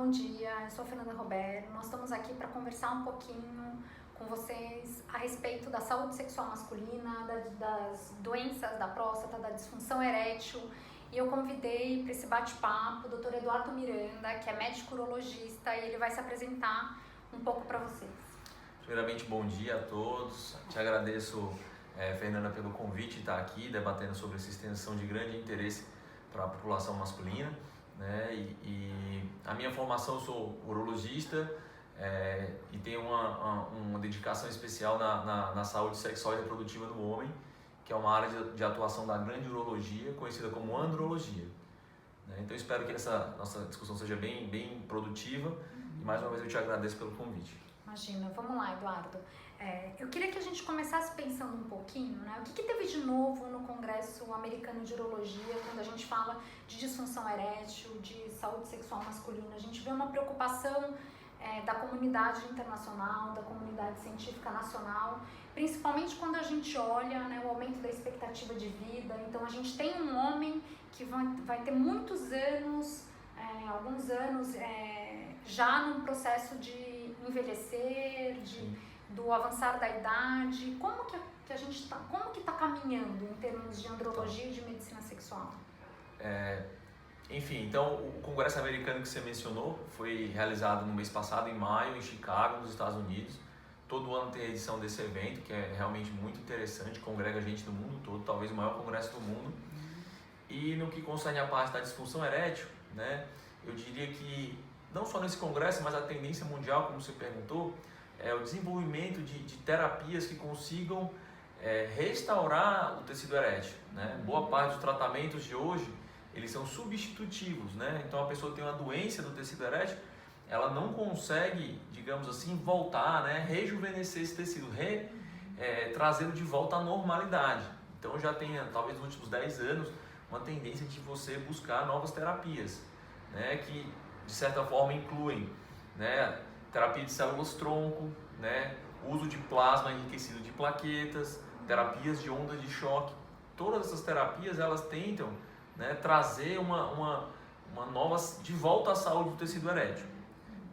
bom dia, eu sou a Fernanda Roberto, nós estamos aqui para conversar um pouquinho com vocês a respeito da saúde sexual masculina, das doenças da próstata, da disfunção erétil, e eu convidei para esse bate-papo o Dr. Eduardo Miranda, que é médico urologista, e ele vai se apresentar um pouco para vocês. Primeiramente, bom dia a todos, te agradeço, Fernanda, pelo convite de estar aqui debatendo sobre essa extensão de grande interesse para a população masculina, né? E a minha formação, eu sou urologista e tenho uma dedicação especial na saúde sexual e reprodutiva do homem, que é uma área de atuação da grande urologia, conhecida como andrologia, né? Então espero que essa nossa discussão seja bem produtiva e mais uma vez eu te agradeço pelo convite. Imagina, vamos lá, Eduardo. Eu queria que a gente começasse pensando um pouquinho, né? O que teve de novo no Congresso Americano de Urologia, quando a gente fala de disfunção erétil, de saúde sexual masculina? A gente vê uma preocupação da comunidade internacional, da comunidade científica nacional, principalmente quando a gente olha, né, o aumento da expectativa de vida. Então, a gente tem um homem que vai ter muitos anos, alguns anos, já num processo de envelhecer, do avançar da idade. Como que a gente como que tá caminhando em termos de andrologia e de medicina sexual? Enfim, então o Congresso Americano que você mencionou foi realizado no mês passado, em maio, em Chicago, nos Estados Unidos. Todo ano tem a edição desse evento, que é realmente muito interessante, congrega gente do mundo todo, talvez o maior congresso do mundo. E no que concerne a parte da disfunção erétil, né, eu diria que não só nesse congresso, mas a tendência mundial, como você perguntou, é o desenvolvimento de terapias que consigam restaurar o tecido erétil, né? Boa parte dos tratamentos de hoje, eles são substitutivos, né? Então a pessoa tem uma doença do tecido erétil, ela não consegue, digamos assim, voltar, né? Rejuvenescer esse tecido, trazê-lo de volta à normalidade. Então já tem, talvez nos últimos 10 anos, uma tendência de você buscar novas terapias, né? Que de certa forma incluem, né, terapia de células-tronco, né, uso de plasma enriquecido de plaquetas, terapias de ondas de choque. Todas essas terapias, elas tentam, né, trazer uma nova, de volta à saúde do tecido erétil,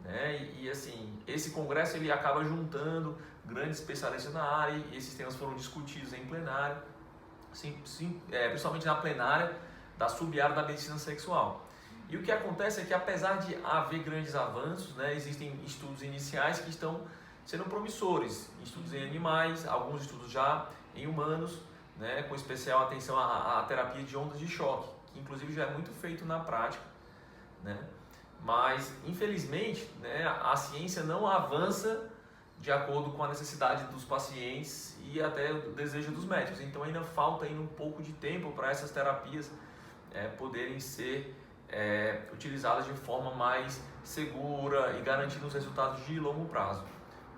né? E assim, esse congresso ele acaba juntando grandes especialistas na área e esses temas foram discutidos em plenário, principalmente na plenária da sub-área da medicina sexual. E o que acontece é que, apesar de haver grandes avanços, né, existem estudos iniciais que estão sendo promissores, estudos em animais, alguns estudos já em humanos, né, com especial atenção à terapia de ondas de choque, que inclusive já é muito feito na prática, né? Mas, infelizmente, né, a ciência não avança de acordo com a necessidade dos pacientes e até o desejo dos médicos. Então ainda falta um pouco de tempo para essas terapias poderem ser utilizadas de forma mais segura e garantindo os resultados de longo prazo,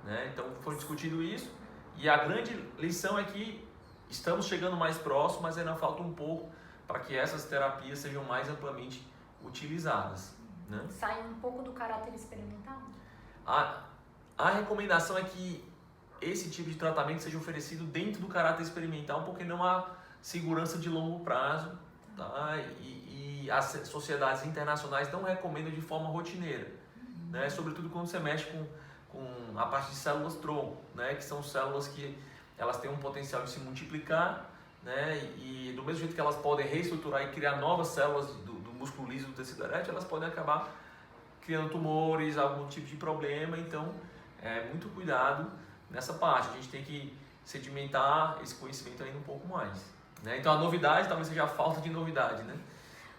né? Então foi discutido isso e a grande lição é que estamos chegando mais próximo, mas ainda falta um pouco para que essas terapias sejam mais amplamente utilizadas, né? Sai um pouco do caráter experimental? A recomendação é que esse tipo de tratamento seja oferecido dentro do caráter experimental, porque não há segurança de longo prazo, tá? E as sociedades internacionais não recomendam de forma rotineira, né? Sobretudo quando você mexe com a parte de células-tronco, né? Que são células que elas têm um potencial de se multiplicar, né? E do mesmo jeito que elas podem reestruturar e criar novas células do músculo liso do tecido erétil, elas podem acabar criando tumores, algum tipo de problema. Então, muito cuidado nessa parte. A gente tem que sedimentar esse conhecimento ainda um pouco mais, né? Então, a novidade talvez seja a falta de novidade, né?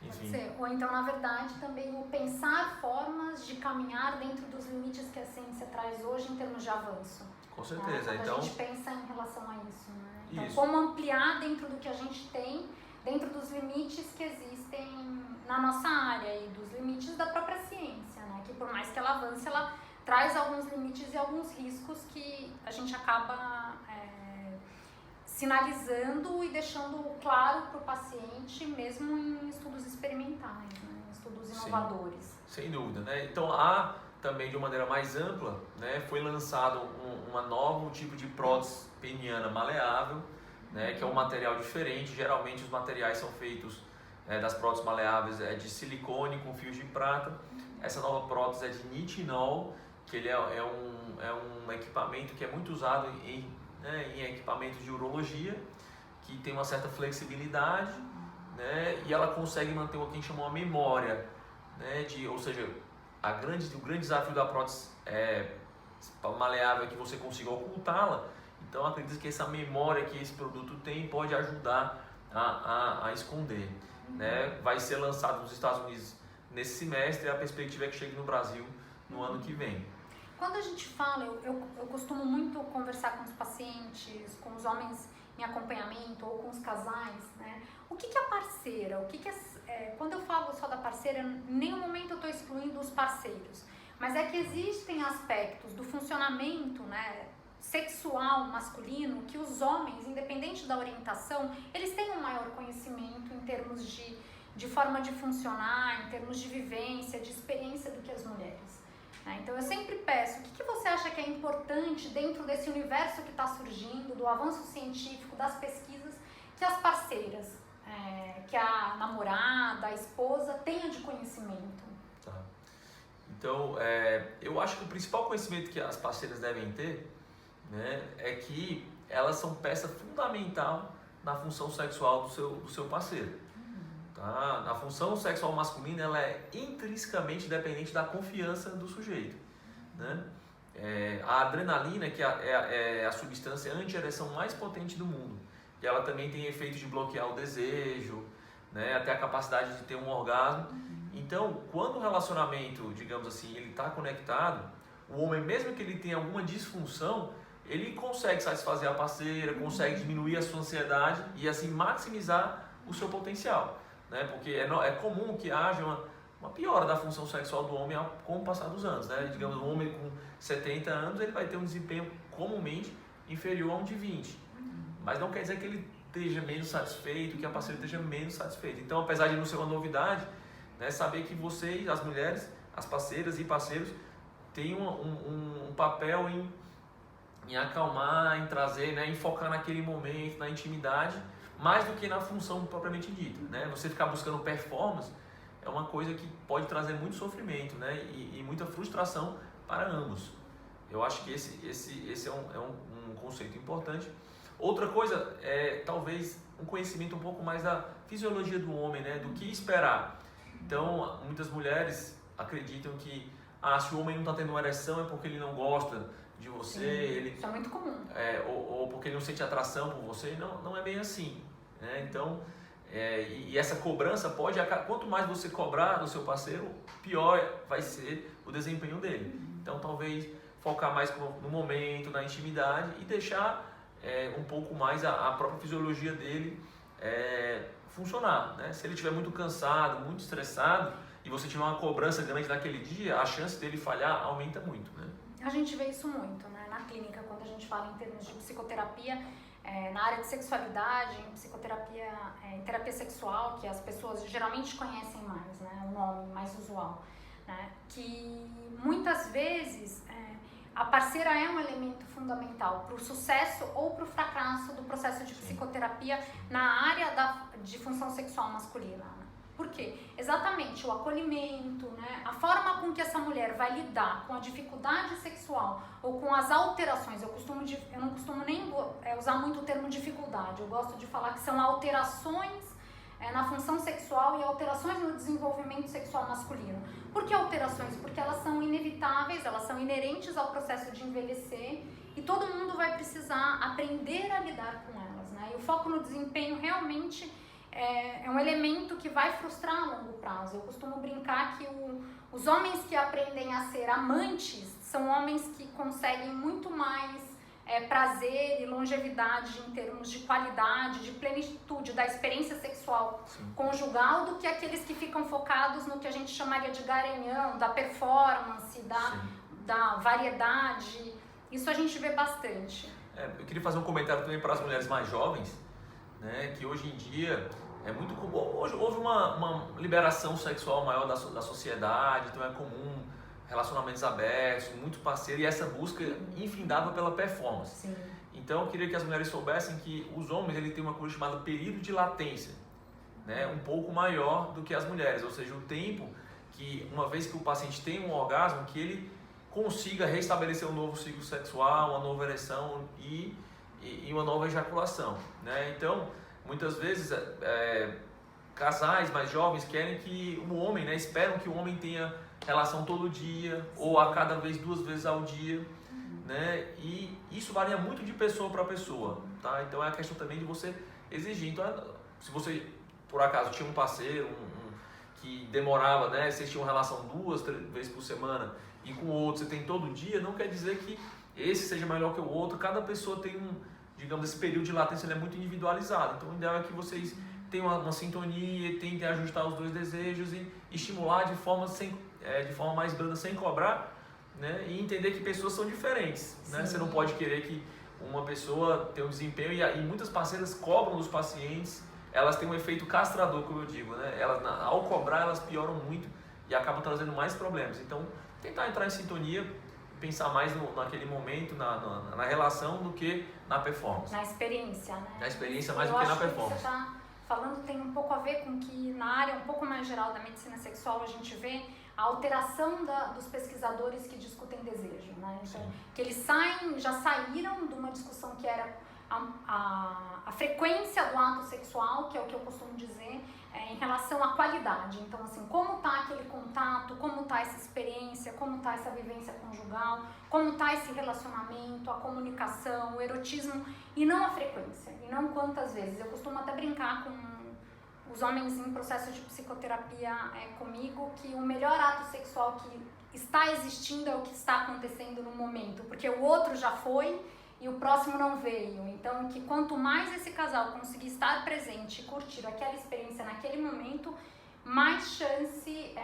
Enfim. Pode ser. Ou então, na verdade, também o pensar formas de caminhar dentro dos limites que a ciência traz hoje em termos de avanço. Com certeza. Quando então, a gente pensa em relação a isso, né? Então, isso. como ampliar dentro do que a gente tem, dentro dos limites que existem na nossa área e dos limites da própria ciência, né? Que por mais que ela avance, ela traz alguns limites e alguns riscos que a gente acaba sinalizando e deixando claro para o paciente, mesmo em estudos experimentais, né? Estudos inovadores. Sem dúvida, né? Então há também de uma maneira mais ampla, né, foi lançado um novo tipo de prótese peniana maleável, né, que é um material diferente. Geralmente os materiais são feitos das próteses maleáveis de silicone com fios de prata. Essa nova prótese é de nitinol, que ele é um equipamento que é muito usado em equipamentos de urologia, que tem uma certa flexibilidade, né? E ela consegue manter o que a gente chama uma memória, né? Ou seja, o grande desafio da prótese maleável é que você consiga ocultá-la. Então acredito que essa memória que esse produto tem pode ajudar a esconder, né? Vai ser lançado nos Estados Unidos nesse semestre e a perspectiva é que chegue no Brasil no ano que vem. Quando a gente fala, eu costumo muito conversar com os pacientes, com os homens em acompanhamento ou com os casais, né? O que é parceira? Quando eu falo só da parceira, em nenhum momento eu estou excluindo os parceiros, mas é que existem aspectos do funcionamento, né, sexual masculino que os homens, independente da orientação, eles têm um maior conhecimento em termos de forma de funcionar, em termos de vivência, de experiência do que as mulheres. Então eu sempre peço, o que você acha que é importante dentro desse universo que está surgindo, do avanço científico, das pesquisas, que as parceiras, que a namorada, a esposa tenha de conhecimento? Tá. Então, eu acho que o principal conhecimento que as parceiras devem ter, né, é que elas são peça fundamental na função sexual do seu parceiro. Tá? A função sexual masculina ela é intrinsecamente dependente da confiança do sujeito, né? A adrenalina, que é a substância anti-ereção mais potente do mundo, e ela também tem efeito de bloquear o desejo, né? Até a capacidade de ter um orgasmo. Então, quando o relacionamento, digamos assim, ele está conectado, o homem, mesmo que ele tenha alguma disfunção, ele consegue satisfazer a parceira, consegue diminuir a sua ansiedade e assim maximizar o seu potencial. Né? Porque é comum que haja uma piora da função sexual do homem com o passar dos anos. Né? Digamos, um homem com 70 anos ele vai ter um desempenho comumente inferior a um de 20. Mas não quer dizer que ele esteja menos satisfeito, que a parceira esteja menos satisfeita. Então, apesar de não ser uma novidade, né, saber que vocês, as mulheres, as parceiras e parceiros, têm um papel em acalmar, em trazer, né, em focar naquele momento, na intimidade, mais do que na função propriamente dita, né? Você ficar buscando performance é uma coisa que pode trazer muito sofrimento, né? E muita frustração para ambos. Eu acho que esse é um conceito importante. Outra coisa é talvez um conhecimento um pouco mais da fisiologia do homem, né? Do que esperar. Então, muitas mulheres acreditam que se o homem não está tendo uma ereção é porque ele não gosta de você. Isso é muito comum. Ou porque ele não sente atração por você. Não é bem assim. Né? Então, e essa cobrança quanto mais você cobrar do seu parceiro, pior vai ser o desempenho dele. Então, talvez focar mais no momento, na intimidade e deixar um pouco mais a própria fisiologia dele funcionar. Né? Se ele estiver muito cansado, muito estressado e você tiver uma cobrança grande naquele dia, a chance dele falhar aumenta muito. Né? A gente vê isso muito, né? Na clínica, quando a gente fala em termos de psicoterapia, na área de sexualidade, em psicoterapia, em terapia sexual, que as pessoas geralmente conhecem mais, né? O nome mais usual, né? Que muitas vezes a parceira é um elemento fundamental para o sucesso ou para o fracasso do processo de psicoterapia na área de função sexual masculina. Por quê? Exatamente o acolhimento, né? A forma com que essa mulher vai lidar com a dificuldade sexual ou com as alterações. Eu não costumo nem usar muito o termo dificuldade, eu gosto de falar que são alterações na função sexual e alterações no desenvolvimento sexual masculino. Por que alterações? Porque elas são inevitáveis, elas são inerentes ao processo de envelhecer e todo mundo vai precisar aprender a lidar com elas, né? E o foco no desempenho realmente é um elemento que vai frustrar a longo prazo. Eu costumo brincar que os homens que aprendem a ser amantes são homens que conseguem muito mais prazer e longevidade em termos de qualidade, de plenitude da experiência sexual conjugal do que aqueles que ficam focados no que a gente chamaria de garanhão, da performance, da variedade. Isso a gente vê bastante. Eu queria fazer um comentário também para as mulheres mais jovens, né, que hoje em dia é muito comum. Hoje houve uma liberação sexual maior da sociedade, então é comum relacionamentos abertos, muito parceiro e essa busca infindável pela performance. Sim. Então eu queria que as mulheres soubessem que os homens ele têm uma coisa chamada período de latência, né, um pouco maior do que as mulheres, ou seja, o tempo que uma vez que o paciente tem um orgasmo, que ele consiga restabelecer um novo ciclo sexual, uma nova ereção e uma nova ejaculação, né? Então, muitas vezes, casais mais jovens querem que o homem, né, esperam que o homem tenha relação todo dia ou a cada vez 2 vezes ao dia, né? E isso varia muito de pessoa para pessoa, tá? Então é a questão também de você exigir. Então, se você por acaso tinha um parceiro que demorava, né, vocês tinham relação 2, 3 vezes por semana e com o outro você tem todo dia, não quer dizer que esse seja melhor que o outro. Cada pessoa tem digamos, esse período de latência ele é muito individualizado. Então o ideal é que vocês tenham uma sintonia, tentem ajustar os 2 desejos e estimular de forma mais branda, sem cobrar, né? E entender que pessoas são diferentes, né? Você não pode querer que uma pessoa tenha um desempenho e muitas parceiras cobram dos pacientes, elas têm um efeito castrador, como eu digo, né? Elas, ao cobrar, elas pioram muito e acabam trazendo mais problemas. Então, tentar entrar em sintonia, pensar mais naquele momento, na relação, do que na performance. Na experiência, né? Na experiência mais do que na performance. Que você está falando tem um pouco a ver com que na área um pouco mais geral da medicina sexual a gente vê a alteração dos pesquisadores que discutem desejo, né? Então, que eles já saíram de uma discussão que era a frequência do ato sexual, que é o que eu costumo dizer, em relação à qualidade. Então, assim, como está aquele contato, como está essa experiência, como está essa vivência conjugal, como está esse relacionamento, a comunicação, o erotismo, e não a frequência, e não quantas vezes. Eu costumo até brincar com os homens em processo de psicoterapia comigo, que o melhor ato sexual que está existindo é o que está acontecendo no momento, porque o outro já foi e o próximo não veio. Então, que quanto mais esse casal conseguir estar presente e curtir aquela experiência naquele momento, mais chance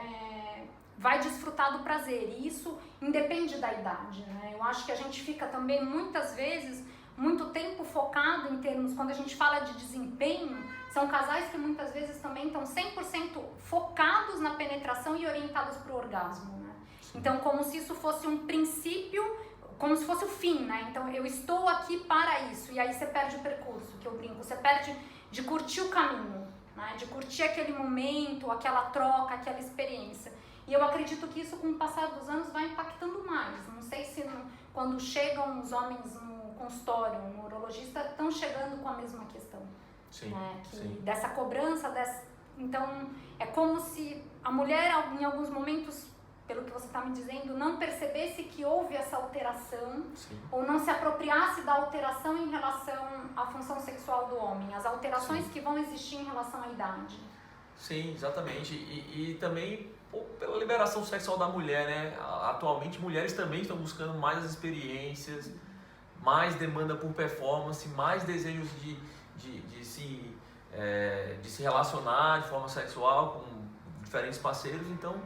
vai desfrutar do prazer. E isso independe da idade, né? Eu acho que a gente fica também, muitas vezes, muito tempo focado em termos, quando a gente fala de desempenho, são casais que muitas vezes também estão 100% focados na penetração e orientados para o orgasmo, né? Então, como se isso fosse um princípio, como se fosse o fim, né? Então, eu estou aqui para isso. E aí você perde o percurso, que eu brinco. Você perde de curtir o caminho, né? De curtir aquele momento, aquela troca, aquela experiência. E eu acredito que isso, com o passar dos anos, vai impactando mais. Não sei se quando chegam os homens no consultório, no urologista, estão chegando com a mesma questão. Sim, né? sim. Dessa cobrança, então é como se a mulher, em alguns momentos, pelo que você está me dizendo, não percebesse que houve essa alteração, sim, ou não se apropriasse da alteração em relação à função sexual do homem, as alterações, sim, que vão existir em relação à idade. Sim, exatamente. E também pela liberação sexual da mulher, né? Atualmente, mulheres também estão buscando mais as experiências, mais demanda por performance, mais desejos de se relacionar de forma sexual com diferentes parceiros. Então,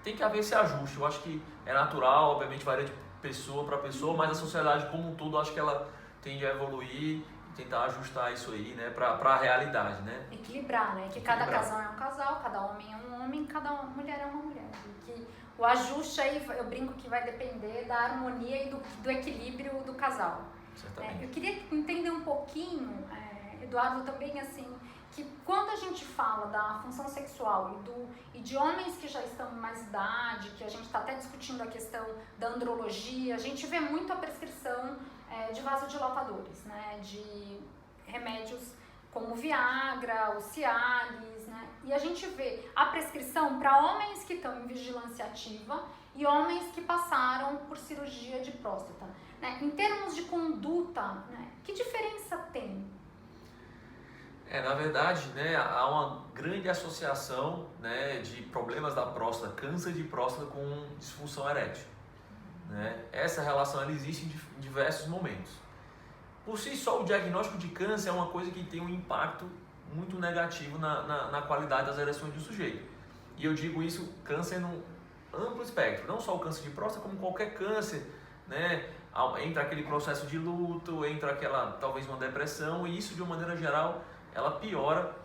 tem que haver esse ajuste. Eu acho que é natural, obviamente varia de pessoa para pessoa, mas a sociedade como um todo, eu acho que ela tende a evoluir e tentar ajustar isso aí, né, para a realidade, né? Equilibrar, né? Que cada casal é um casal, cada homem é um homem, cada mulher é uma mulher. E que o ajuste aí, eu brinco que vai depender da harmonia e do equilíbrio do casal. Certamente. Eu queria entender um pouquinho, Eduardo, também assim, que quando a gente fala da função sexual e de homens que já estão em mais idade, que a gente está até discutindo a questão da andrologia, a gente vê muito a prescrição de vasodilatadores, né, de remédios como o Viagra, o Cialis, né, e a gente vê a prescrição para homens que estão em vigilância ativa e homens que passaram por cirurgia de próstata, né. Em termos de conduta, né, que diferença tem? Na verdade, né, há uma grande associação, né, de problemas da próstata, câncer de próstata com disfunção erétil, né? Essa relação ela existe em diversos momentos. Por si só, o diagnóstico de câncer é uma coisa que tem um impacto muito negativo na qualidade das ereções do sujeito. E eu digo isso, câncer num amplo espectro, não só o câncer de próstata, como qualquer câncer, né? Entra aquele processo de luto, entra talvez uma depressão, e isso de uma maneira geral ela piora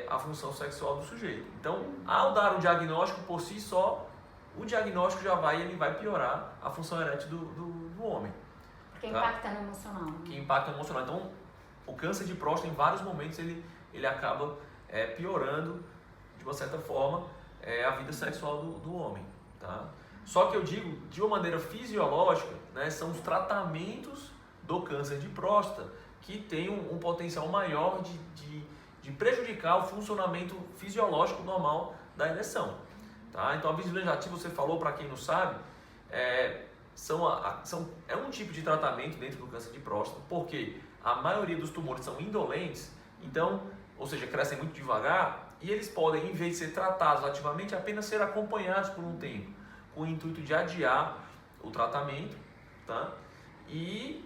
a função sexual do sujeito. Então, ao dar o diagnóstico por si só, o diagnóstico ele vai piorar a função erétil do homem. Porque impacta no emocional. Né? Que impacta no emocional. Então, o câncer de próstata, em vários momentos, ele acaba piorando, de uma certa forma, a vida sexual do homem, tá? Só que eu digo, de uma maneira fisiológica, né, são os tratamentos do câncer de próstata que tem um potencial maior de prejudicar o funcionamento fisiológico normal da ereção, tá? Então a vigilância ativa, você falou, para quem não sabe, é um tipo de tratamento dentro do câncer de próstata, porque a maioria dos tumores são indolentes, então, ou seja, crescem muito devagar, e eles podem, em vez de ser tratados ativamente, apenas ser acompanhados por um tempo, com o intuito de adiar o tratamento, tá? E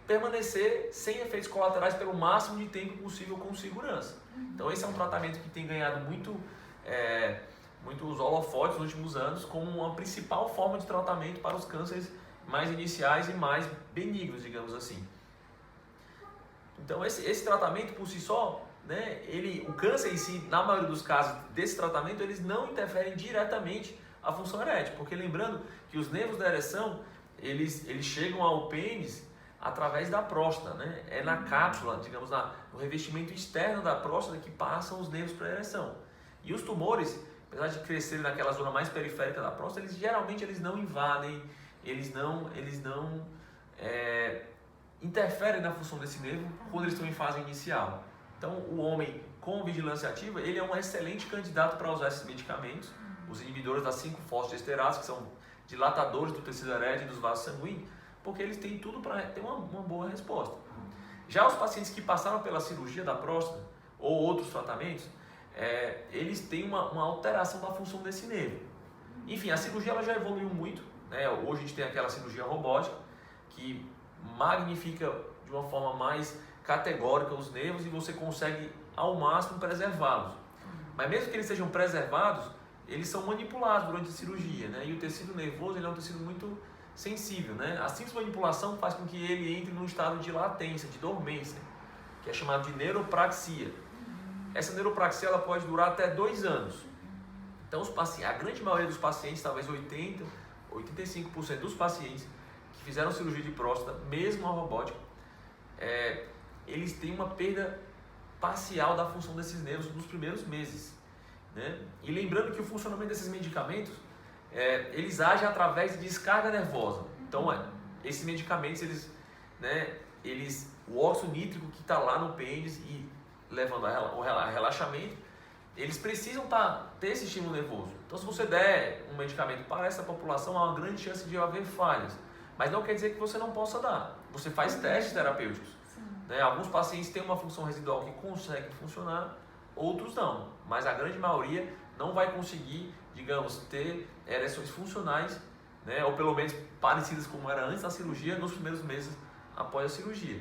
permanecer sem efeitos colaterais pelo máximo de tempo possível com segurança. Então esse é um tratamento que tem ganhado muitos holofotes nos últimos anos como uma principal forma de tratamento para os cânceres mais iniciais e mais benignos, digamos assim. Então esse tratamento por si só, né, o câncer em si, na maioria dos casos desse tratamento, eles não interferem diretamente a função erétil, porque lembrando que os nervos da ereção, eles chegam ao pênis através da próstata, né? É na cápsula, digamos, no revestimento externo da próstata que passam os nervos para a ereção. E os tumores, apesar de crescerem naquela zona mais periférica da próstata, geralmente eles não invadem, eles não interferem na função desse nervo quando eles estão em fase inicial. Então, o homem com vigilância ativa, ele é um excelente candidato para usar esses medicamentos, os inibidores das 5-fosfodiesterase, que são dilatadores do tecido erétil e dos vasos sanguíneos, porque eles têm tudo para ter uma boa resposta. Já os pacientes que passaram pela cirurgia da próstata ou outros tratamentos, eles têm uma alteração da função desse nervo. Enfim, a cirurgia ela já evoluiu muito, né? Hoje a gente tem aquela cirurgia robótica que magnifica de uma forma mais categórica os nervos e você consegue ao máximo preservá-los. Mas mesmo que eles sejam preservados, eles são manipulados durante a cirurgia, né? E o tecido nervoso ele é um tecido muito sensível, né? A simples manipulação faz com que ele entre num estado de latência, de dormência, que é chamado de neuropraxia. Essa neuropraxia ela pode durar até 2 anos. Então a grande maioria dos pacientes, talvez 85% dos pacientes que fizeram cirurgia de próstata, mesmo a robótica, eles têm uma perda parcial da função desses nervos nos primeiros meses, né? E lembrando que o funcionamento desses medicamentos, eles agem através de descarga nervosa. Então, esses medicamentos, o óxido nítrico que está lá no pênis e levando ao relaxamento, eles precisam ter esse estímulo nervoso. Então, se você der um medicamento para essa população, há uma grande chance de haver falhas. Mas não quer dizer que você não possa dar. Você faz testes terapêuticos. Né? Alguns pacientes têm uma função residual que consegue funcionar, outros não. Mas a grande maioria não vai conseguir, digamos, ter ereções funcionais, né? Ou pelo menos parecidas como era antes da cirurgia, nos primeiros meses após a cirurgia.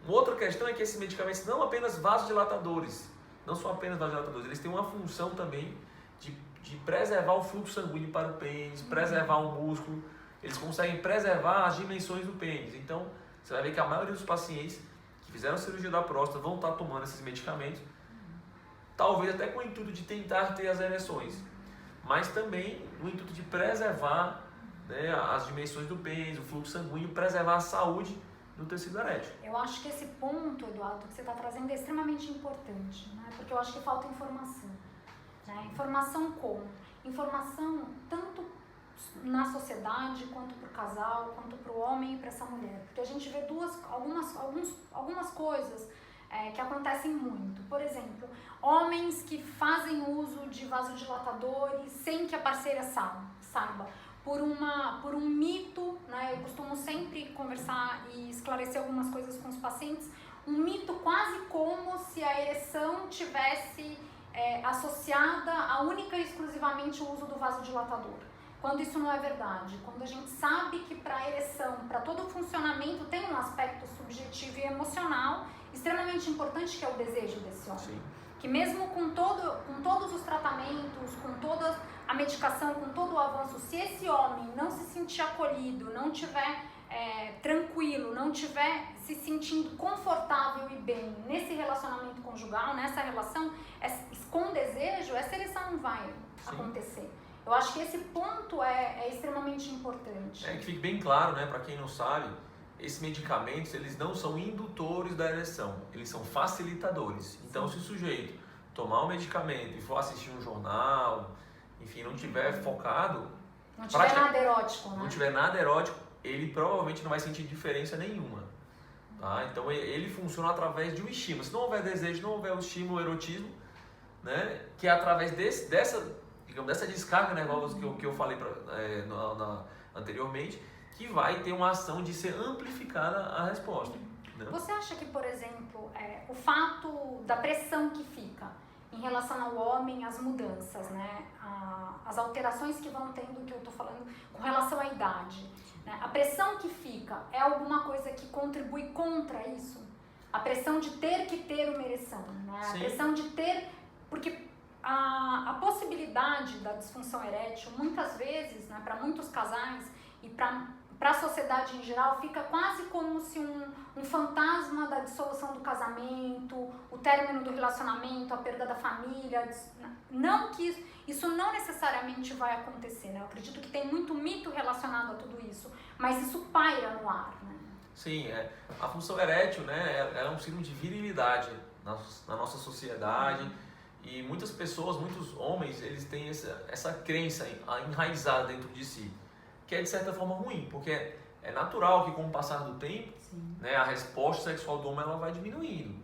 Uma outra questão é que esses medicamentos não apenas vasodilatadores, não são apenas vasodilatadores, eles têm uma função também de preservar o fluxo sanguíneo para o pênis, preservar o músculo, eles conseguem preservar as dimensões do pênis. Então, você vai ver que a maioria dos pacientes que fizeram cirurgia da próstata vão estar tomando esses medicamentos, talvez até com o intuito de tentar ter as ereções, mas também no intuito de preservar, né, as dimensões do pênis, o fluxo sanguíneo, preservar a saúde do tecido erétil. Eu acho que esse ponto, Eduardo, que você está trazendo é extremamente importante, né? Porque eu acho que falta informação. Né? Informação como? Informação tanto na sociedade, quanto para o casal, quanto para o homem e para essa mulher. Porque a gente vê algumas coisas que acontecem muito. Por exemplo, homens que fazem uso de vasodilatadores sem que a parceira saiba. Por um mito, né? Eu costumo sempre conversar e esclarecer algumas coisas com os pacientes, um mito quase como se a ereção tivesse associada a única e exclusivamente o uso do vasodilatador. Quando isso não é verdade, quando a gente sabe que para a ereção, para todo o funcionamento, tem um aspecto subjetivo e emocional extremamente importante, que é o desejo desse homem. Sim. Que mesmo com todos os tratamentos, com toda a medicação, com todo o avanço, se esse homem não se sentir acolhido, não estiver tranquilo, não estiver se sentindo confortável e bem nesse relacionamento conjugal, nessa relação, com desejo, essa ereção não vai acontecer. Eu acho que esse ponto é extremamente importante. Que fique bem claro, né, para quem não sabe, esses medicamentos, eles não são indutores da ereção, eles são facilitadores. Então, se o sujeito tomar um medicamento e for assistir um jornal, enfim, não tiver focado, não tiver nada erótico, né? Não tiver nada erótico, ele provavelmente não vai sentir diferença nenhuma. Tá? Então ele funciona através de um estímulo. Se não houver desejo, não houver o estímulo, o erotismo, né? Que é através dessa descarga nervosa que eu falei anteriormente, que vai ter uma ação de ser amplificada a resposta. Né? Você acha que, por exemplo, o fato da pressão que fica em relação ao homem, as mudanças, né? As alterações que vão tendo, que eu estou falando, com relação à idade, né? A pressão que fica é alguma coisa que contribui contra isso? A pressão de ter que ter uma ereção, né? A pressão de ter... Porque a possibilidade da disfunção erétil, muitas vezes, né, para muitos casais e para a sociedade em geral, fica quase como se um fantasma da dissolução do casamento, o término do relacionamento, a perda da família. Não que isso não necessariamente vai acontecer, né? Eu acredito que tem muito mito relacionado a tudo isso, mas isso paira no ar, né? Sim, a função erétil, né, ela é um signo de virilidade na nossa sociedade. E muitas pessoas, muitos homens, eles têm essa crença enraizada dentro de si, que é de certa forma ruim, porque é natural que com o passar do tempo, né, a resposta sexual do homem ela vai diminuindo.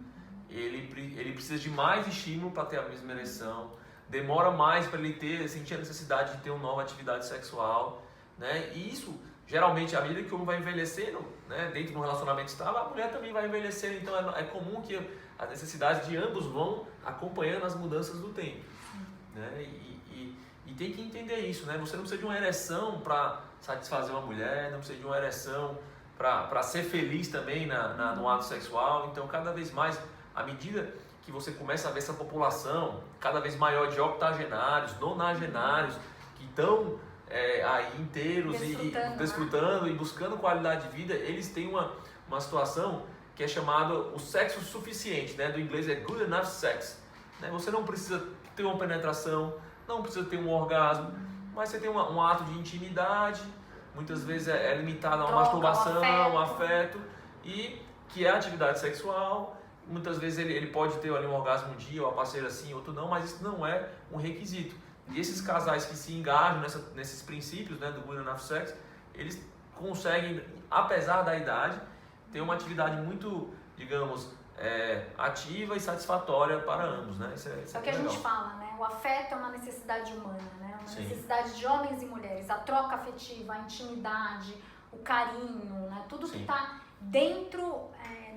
Ele precisa de mais estímulo para ter a mesma ereção, demora mais para ele sentir a necessidade de ter uma nova atividade sexual, né? E isso, geralmente, à medida que o homem vai envelhecendo, né, dentro de um relacionamento estável, a mulher também vai envelhecendo, então é comum que as necessidades de ambos vão acompanhando as mudanças do tempo, né? E tem que entender isso, né? Você não precisa de uma ereção para satisfazer uma mulher, não precisa de uma ereção para ser feliz também no ato sexual. Então, cada vez mais, à medida que você começa a ver essa população cada vez maior de octogenários, nonagenários, que estão aí inteiros e desfrutando e buscando qualidade de vida, eles têm uma situação que é chamada o sexo suficiente, né? Do inglês é good enough sex, né? Você não precisa ter uma penetração, não precisa ter um orgasmo, mas você tem um ato de intimidade, muitas vezes é limitado a uma masturbação, um afeto, e que é a atividade sexual. Muitas vezes ele pode ter ali um orgasmo um dia, ou a parceira assim, outro não, mas isso não é um requisito. E esses casais que se engajam nesses princípios, né, do good enough sex, eles conseguem, apesar da idade, ter uma atividade muito, digamos, ativa e satisfatória para ambos, né? Isso é o que a gente fala, né? O afeto é uma necessidade humana, né? Uma necessidade de homens e mulheres. A troca afetiva, a intimidade, o carinho, né? Tudo que está dentro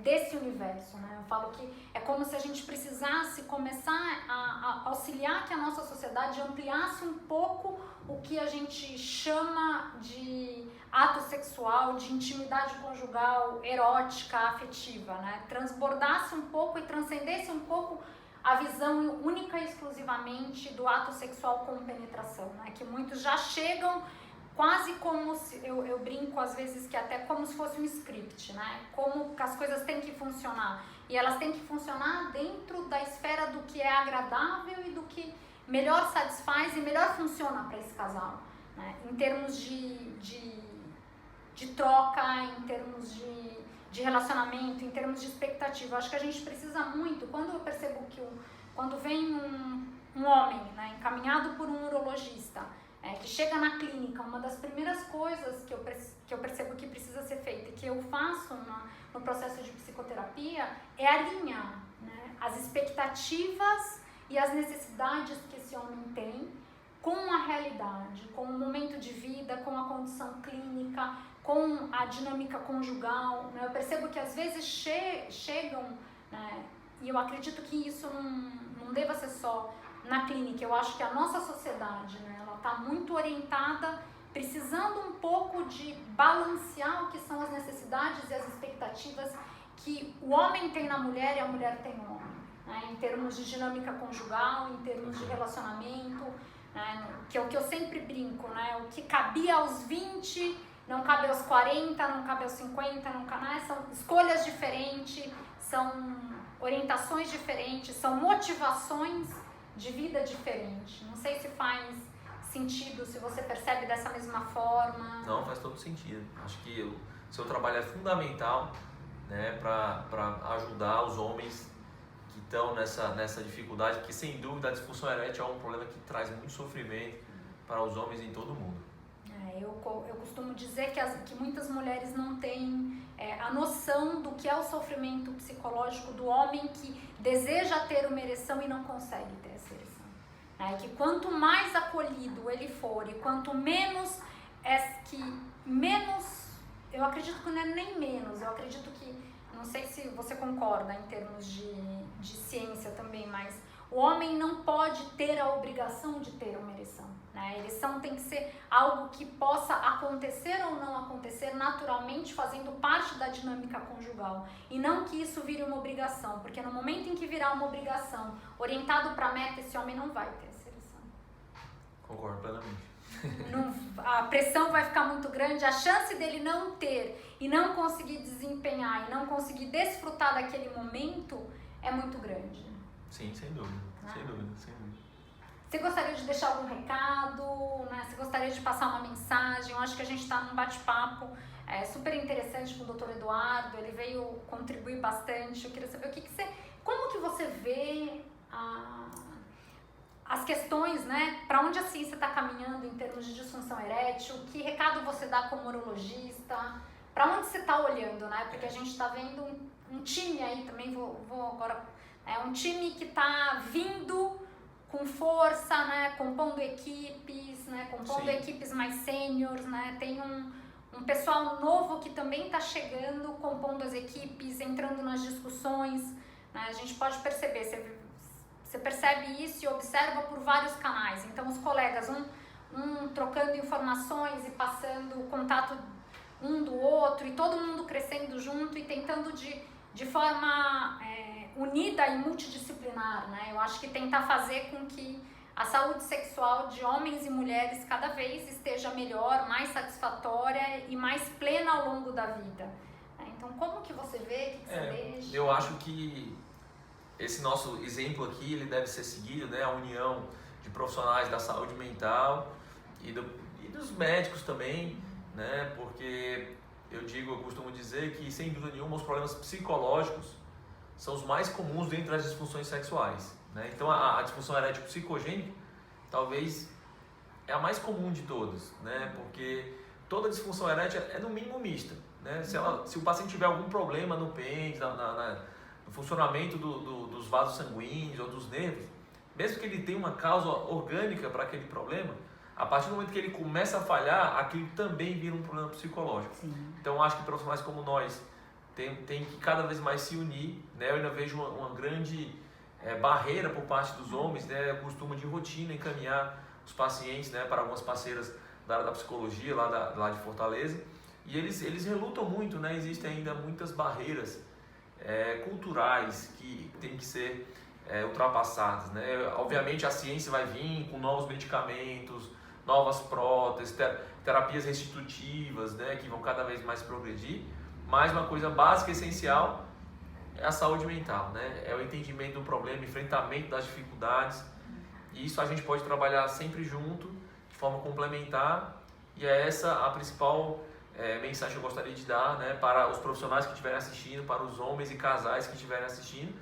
desse universo, né? Eu falo que é como se a gente precisasse começar a auxiliar que a nossa sociedade ampliasse um pouco o que a gente chama de ato sexual, de intimidade conjugal, erótica, afetiva, né? Transbordasse um pouco e transcendesse um pouco a visão única e exclusivamente do ato sexual com penetração, né? Que muitos já chegam quase como se, eu brinco às vezes que até como se fosse um script, né? Como as coisas têm que funcionar. E elas têm que funcionar dentro da esfera do que é agradável e do que melhor satisfaz e melhor funciona para esse casal, né? Em termos de troca, em termos de relacionamento, em termos de expectativa. Eu acho que a gente precisa muito, quando eu percebo que quando vem um homem, né, encaminhado por um urologista, que chega na clínica, uma das primeiras coisas que eu percebo que precisa ser feita e que eu faço no processo de psicoterapia é alinhar, né, as expectativas e as necessidades que esse homem tem com a realidade, com o momento de vida, com a condição clínica, com a dinâmica conjugal, né? Eu percebo que às vezes chegam, né, e eu acredito que isso não deva ser só na clínica. Eu acho que a nossa sociedade, né, ela está muito orientada, precisando um pouco de balancear o que são as necessidades e as expectativas que o homem tem na mulher e a mulher tem no homem, né, em termos de dinâmica conjugal, em termos de relacionamento, né, que é o que eu sempre brinco, né, o que cabia aos 20 não cabe aos 40, não cabe aos 50, não cabe, né? São escolhas diferentes, são orientações diferentes, são motivações de vida diferentes. Não sei se faz sentido, se você percebe dessa mesma forma. Não, faz todo sentido. Acho que o seu trabalho é fundamental, né, para ajudar os homens que estão nessa dificuldade, porque sem dúvida a disfunção erétil é um problema que traz muito sofrimento para os homens em todo o mundo. Eu costumo dizer que muitas mulheres não têm a noção do que é o sofrimento psicológico do homem que deseja ter uma ereção e não consegue ter essa ereção. Que quanto mais acolhido ele for e quanto menos, eu acredito que não é nem menos, eu acredito que, não sei se você concorda em termos de ciência também, mas o homem não pode ter a obrigação de ter uma ereção. A ereção tem que ser algo que possa acontecer ou não acontecer naturalmente, fazendo parte da dinâmica conjugal. E não que isso vire uma obrigação, porque no momento em que virar uma obrigação, orientado para a meta, esse homem não vai ter essa ereção. Concordo plenamente. A pressão vai ficar muito grande, a chance dele não ter e não conseguir desempenhar e não conseguir desfrutar daquele momento é muito grande. Sim, sem dúvida, sem dúvida, sem dúvida. Você gostaria de deixar algum recado, né? Você gostaria de passar uma mensagem? Eu acho que a gente está num bate-papo super interessante com o Dr. Eduardo, ele veio contribuir bastante. Eu queria saber como que você vê as questões, né? Para onde a ciência está caminhando em termos de disfunção erétil? Que recado você dá como urologista? Para onde você está olhando, né? Porque a gente está vendo um time aí também, vou agora... um time que está vindo com força, né, compondo equipes, né, compondo Sim. equipes mais sêniores, né, tem um pessoal novo que também está chegando, compondo as equipes, entrando nas discussões, né, a gente pode perceber, você percebe isso e observa por vários canais, então os colegas, um trocando informações e passando o contato um do outro e todo mundo crescendo junto e tentando de forma unida e multidisciplinar, né? Eu acho que tentar fazer com que a saúde sexual de homens e mulheres cada vez esteja melhor, mais satisfatória e mais plena ao longo da vida. Então, como que você vê? O que você veja? Eu acho que esse nosso exemplo aqui, ele deve ser seguido, né? A união de profissionais da saúde mental e dos médicos também, né? Porque eu costumo dizer que, sem dúvida nenhuma, os problemas psicológicos são os mais comuns dentro das disfunções sexuais, né? Então a disfunção erétil psicogênica talvez é a mais comum de todas, né? Porque toda disfunção erétil é no mínimo mista, né? Se o paciente tiver algum problema no pênis, no funcionamento dos vasos sanguíneos ou dos nervos, mesmo que ele tenha uma causa orgânica para aquele problema, a partir do momento que ele começa a falhar, aquilo também vira um problema psicológico. Sim. Então acho que profissionais como nós tem que cada vez mais se unir, né? Eu ainda vejo uma grande barreira por parte dos homens, né? Eu costumo de rotina encaminhar os pacientes, né, para algumas parceiras da área da psicologia lá de Fortaleza, e eles relutam muito, né? Existem ainda muitas barreiras culturais que têm que ser ultrapassadas, né? Obviamente a ciência vai vir com novos medicamentos, novas próteses, terapias restitutivas, né, que vão cada vez mais progredir. Mas uma coisa básica e essencial é a saúde mental, né? É o entendimento do problema, enfrentamento das dificuldades. E isso a gente pode trabalhar sempre junto, de forma complementar. E é essa a principal mensagem que eu gostaria de dar, né, para os profissionais que estiverem assistindo, para os homens e casais que estiverem assistindo,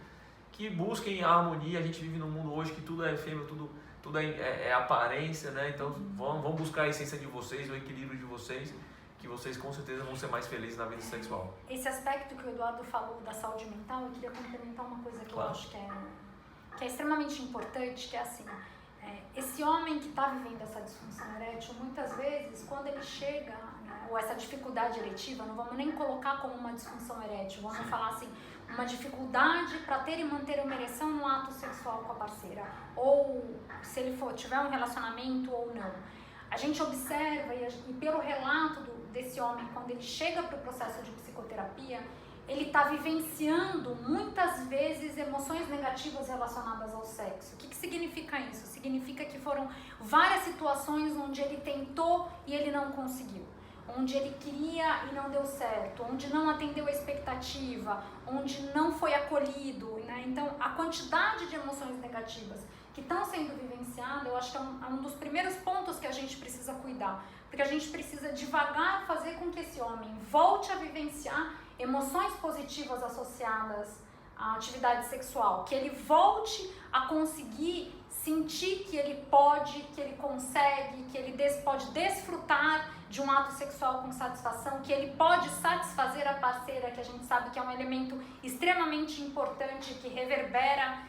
que busquem a harmonia. A gente vive num mundo hoje que tudo é efêmero, tudo é aparência, né? Então vão buscar a essência de vocês, o equilíbrio de vocês, que vocês com certeza vão ser mais felizes na vida sexual. Esse aspecto que o Eduardo falou da saúde mental, eu queria complementar uma coisa que eu acho que é extremamente importante, que é assim, esse homem que está vivendo essa disfunção erétil, muitas vezes, quando ele chega, né, ou essa dificuldade eretiva, não vamos nem colocar como uma disfunção erétil, vamos falar assim, uma dificuldade para ter e manter uma ereção no ato sexual com a parceira, ou se ele tiver um relacionamento ou não. A gente observa, e pelo relato desse homem, quando ele chega para o processo de psicoterapia, ele está vivenciando muitas vezes emoções negativas relacionadas ao sexo. O que significa isso? Significa que foram várias situações onde ele tentou e ele não conseguiu, onde ele queria e não deu certo, onde não atendeu a expectativa, onde não foi acolhido, né? Então, a quantidade de emoções negativas que estão sendo vivenciadas, eu acho que é um dos primeiros pontos que a gente precisa cuidar, porque a gente precisa devagar fazer com que esse homem volte a vivenciar emoções positivas associadas à atividade sexual, que ele volte a conseguir sentir que ele pode, que ele consegue, que ele pode desfrutar de um ato sexual com satisfação, que ele pode satisfazer a parceira, que a gente sabe que é um elemento extremamente importante, que reverbera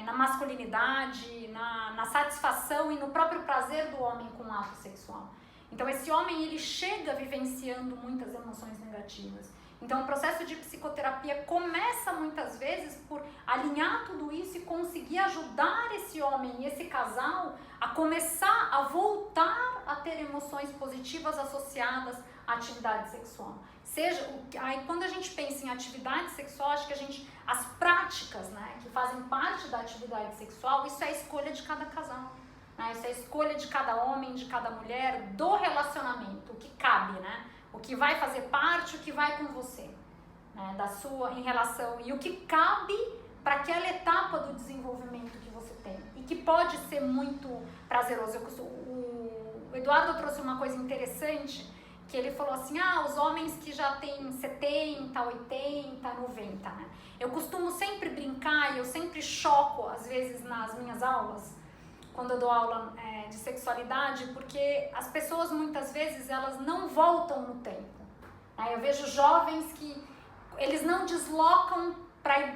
na masculinidade, na satisfação e no próprio prazer do homem com o ato sexual. Então esse homem, ele chega vivenciando muitas emoções negativas. Então o processo de psicoterapia começa muitas vezes por alinhar tudo isso e conseguir ajudar esse homem e esse casal a começar a voltar a ter emoções positivas associadas à atividade sexual. Aí quando a gente pensa em atividade sexual, acho que as práticas, né, que fazem parte da atividade sexual, isso é a escolha de cada casal. Né? Isso é a escolha de cada homem, de cada mulher, do relacionamento, o que cabe, né? O que vai fazer parte, o que vai com você, né? Em relação, e o que cabe para aquela etapa do desenvolvimento que você tem, e que pode ser muito prazeroso. O Eduardo trouxe uma coisa interessante, que ele falou assim, os homens que já têm 70, 80, 90, né? Eu costumo sempre brincar e eu sempre choco, às vezes, nas minhas aulas, quando eu dou aula de sexualidade, porque as pessoas muitas vezes elas não voltam no tempo. Eu vejo jovens que eles não deslocam para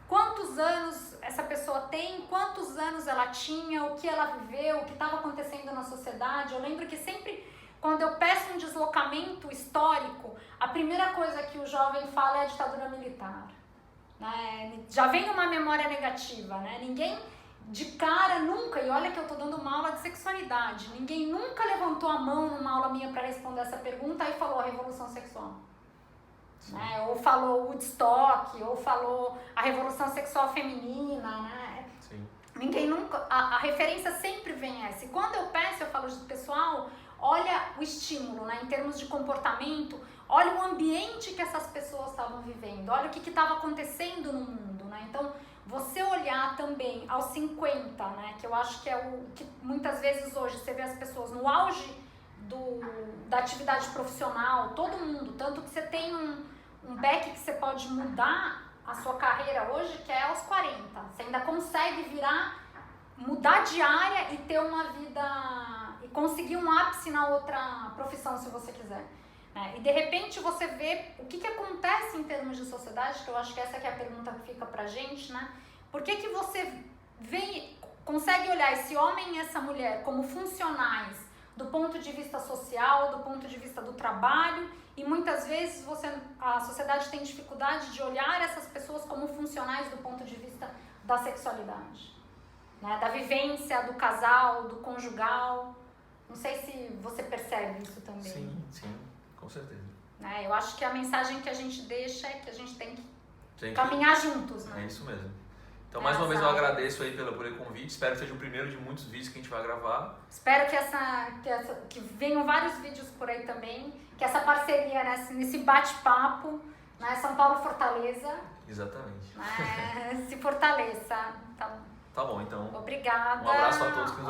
quantos anos essa pessoa tem, quantos anos ela tinha, o que ela viveu, o que estava acontecendo na sociedade. Eu lembro que sempre, quando eu peço um deslocamento histórico, a primeira coisa que o jovem fala é a ditadura militar. Já vem uma memória negativa, né? Ninguém de cara nunca, e olha que eu tô dando uma aula de sexualidade, ninguém nunca levantou a mão numa aula minha para responder essa pergunta e falou a revolução sexual. Né? Ou falou Woodstock, ou falou a revolução sexual feminina, né? Sim. Ninguém nunca, a referência sempre vem essa. E quando eu peço, eu falo, pessoal, olha o estímulo, né? Em termos de comportamento, olha o ambiente que essas pessoas estavam vivendo, olha o que estava acontecendo no mundo, né? Então, você olhar também aos 50, né, que eu acho que é o que muitas vezes hoje você vê as pessoas no auge da atividade profissional, todo mundo, tanto que você tem um back que você pode mudar a sua carreira hoje, que é aos 40. Você ainda consegue mudar de área e ter uma vida, e conseguir um ápice na outra profissão, se você quiser. E de repente você vê o que acontece em termos de sociedade, que eu acho que essa que é a pergunta que fica pra gente, né? Por que você consegue olhar esse homem e essa mulher como funcionais do ponto de vista social, do ponto de vista do trabalho, e muitas vezes a sociedade tem dificuldade de olhar essas pessoas como funcionais do ponto de vista da sexualidade, né? Da vivência do casal, do conjugal. Não sei se você percebe isso também. Sim. Com certeza. Eu acho que a mensagem que a gente deixa é que a gente tem que caminhar juntos, né? É isso mesmo. Então, mais uma vez, eu agradeço aí pelo convite. Espero que seja o primeiro de muitos vídeos que a gente vai gravar. Espero que venham vários vídeos por aí também. Que essa parceria, nesse bate-papo, né? São Paulo-Fortaleza. Exatamente. Se fortaleça. Tá bom, então. Obrigada. Um abraço a todos que nos